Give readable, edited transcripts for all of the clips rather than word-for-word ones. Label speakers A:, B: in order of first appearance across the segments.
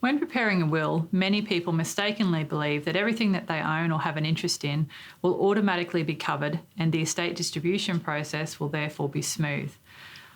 A: When preparing a will, many people mistakenly believe that everything that they own or have an interest in will automatically be covered and the estate distribution process will therefore be smooth.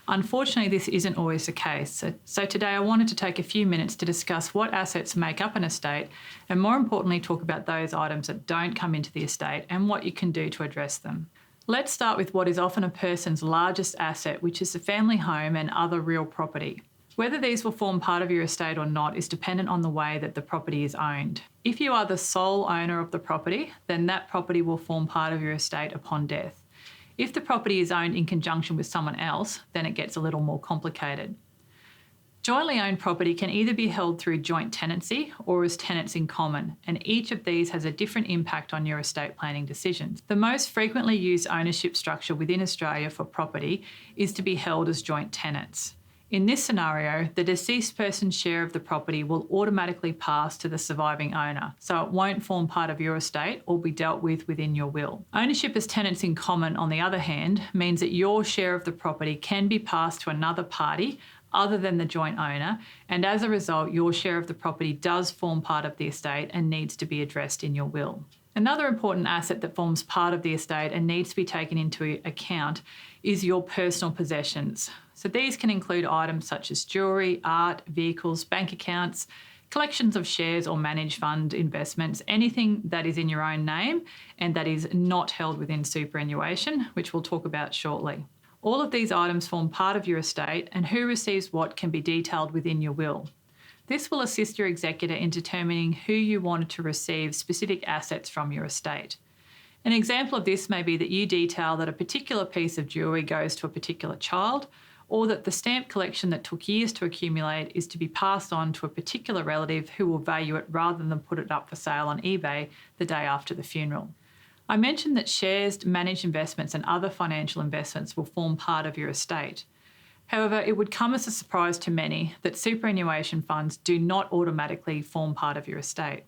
A: Unfortunately, this isn't always the case. So today I wanted to take a few minutes to discuss what assets make up an estate and more importantly talk about those items that don't come into the estate and what you can do to address them. Let's start with what is often a person's largest asset, which is the family home and other real property. Whether these will form part of your estate or not is dependent on the way that the property is owned. If you are the sole owner of the property, then that property will form part of your estate upon death. If the property is owned in conjunction with someone else, then it gets a little more complicated. Jointly owned property can either be held through joint tenancy or as tenants in common, and each of these has a different impact on your estate planning decisions. The most frequently used ownership structure within Australia for property is to be held as joint tenants. In this scenario, the deceased person's share of the property will automatically pass to the surviving owner, so it won't form part of your estate or be dealt with within your will. Ownership as tenants in common, on the other hand, means that your share of the property can be passed to another party other than the joint owner, and as a result, your share of the property does form part of the estate and needs to be addressed in your will. Another important asset that forms part of the estate and needs to be taken into account is your personal possessions. So these can include items such as jewellery, art, vehicles, bank accounts, collections of shares or managed fund investments, anything that is in your own name and that is not held within superannuation, which we'll talk about shortly. All of these items form part of your estate, and who receives what can be detailed within your will. This will assist your executor in determining who you want to receive specific assets from your estate. An example of this may be that you detail that a particular piece of jewellery goes to a particular child, or that the stamp collection that took years to accumulate is to be passed on to a particular relative who will value it rather than put it up for sale on eBay the day after the funeral. I mentioned that shares, managed investments and other financial investments will form part of your estate. However, it would come as a surprise to many that superannuation funds do not automatically form part of your estate.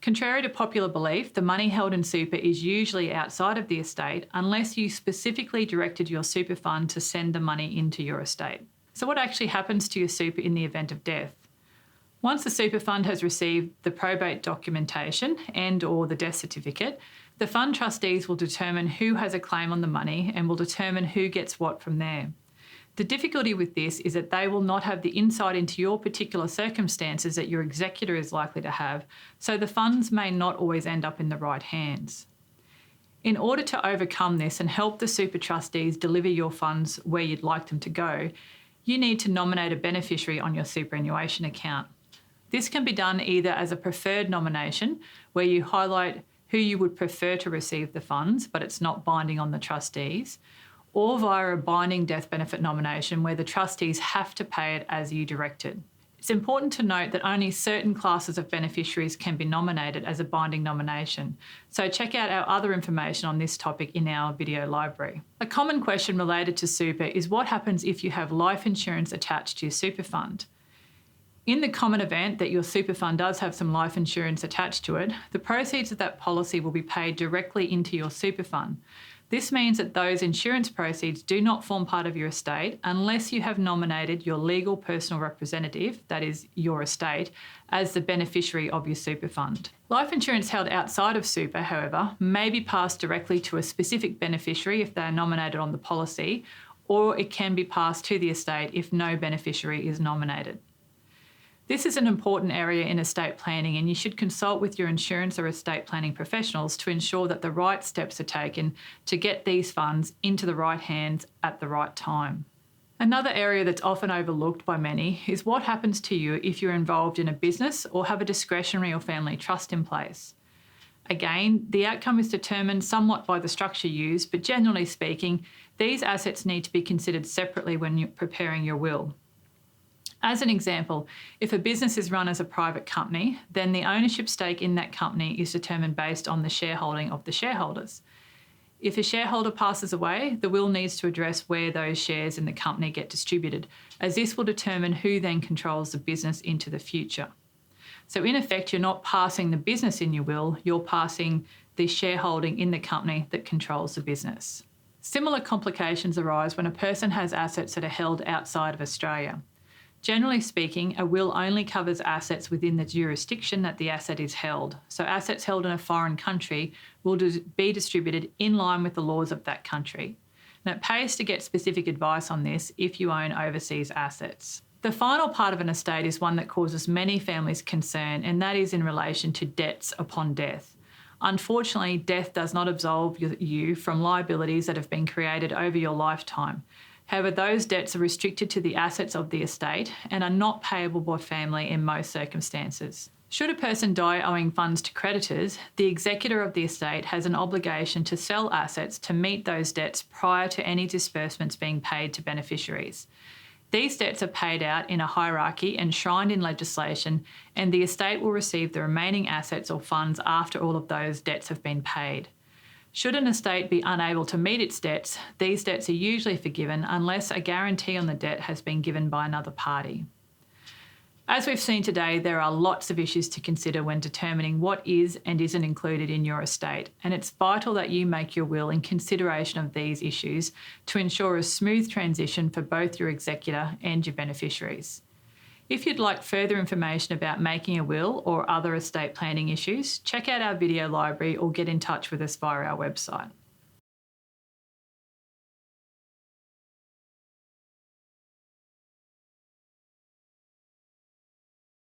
A: Contrary to popular belief, the money held in super is usually outside of the estate unless you specifically directed your super fund to send the money into your estate. So what actually happens to your super in the event of death? Once the super fund has received the probate documentation and/or the death certificate, the fund trustees will determine who has a claim on the money and will determine who gets what from there. The difficulty with this is that they will not have the insight into your particular circumstances that your executor is likely to have, so the funds may not always end up in the right hands. In order to overcome this and help the super trustees deliver your funds where you'd like them to go, you need to nominate a beneficiary on your superannuation account. This can be done either as a preferred nomination, where you highlight who you would prefer to receive the funds, but it's not binding on the trustees, or via a binding death benefit nomination where the trustees have to pay it as you directed. It's important to note that only certain classes of beneficiaries can be nominated as a binding nomination, so check out our other information on this topic in our video library. A common question related to super is what happens if you have life insurance attached to your super fund? In the common event that your super fund does have some life insurance attached to it, the proceeds of that policy will be paid directly into your super fund. This means that those insurance proceeds do not form part of your estate unless you have nominated your legal personal representative, that is your estate, as the beneficiary of your super fund. Life insurance held outside of super, however, may be passed directly to a specific beneficiary if they are nominated on the policy, or it can be passed to the estate if no beneficiary is nominated. This is an important area in estate planning, and you should consult with your insurance or estate planning professionals to ensure that the right steps are taken to get these funds into the right hands at the right time. Another area that's often overlooked by many is what happens to you if you're involved in a business or have a discretionary or family trust in place. Again, the outcome is determined somewhat by the structure used, but generally speaking, these assets need to be considered separately when you're preparing your will. As an example, if a business is run as a private company, then the ownership stake in that company is determined based on the shareholding of the shareholders. If a shareholder passes away, the will needs to address where those shares in the company get distributed, as this will determine who then controls the business into the future. So in effect, you're not passing the business in your will, you're passing the shareholding in the company that controls the business. Similar complications arise when a person has assets that are held outside of Australia. Generally speaking, a will only covers assets within the jurisdiction that the asset is held. So assets held in a foreign country will be distributed in line with the laws of that country. And it pays to get specific advice on this if you own overseas assets. The final part of an estate is one that causes many families concern, and that is in relation to debts upon death. Unfortunately, death does not absolve you from liabilities that have been created over your lifetime. However, those debts are restricted to the assets of the estate and are not payable by family in most circumstances. Should a person die owing funds to creditors, the executor of the estate has an obligation to sell assets to meet those debts prior to any disbursements being paid to beneficiaries. These debts are paid out in a hierarchy enshrined in legislation, and the estate will receive the remaining assets or funds after all of those debts have been paid. Should an estate be unable to meet its debts, these debts are usually forgiven unless a guarantee on the debt has been given by another party. As we've seen today, there are lots of issues to consider when determining what is and isn't included in your estate, and it's vital that you make your will in consideration of these issues to ensure a smooth transition for both your executor and your beneficiaries. If you'd like further information about making a will or other estate planning issues, check out our video library or get in touch with us via our website.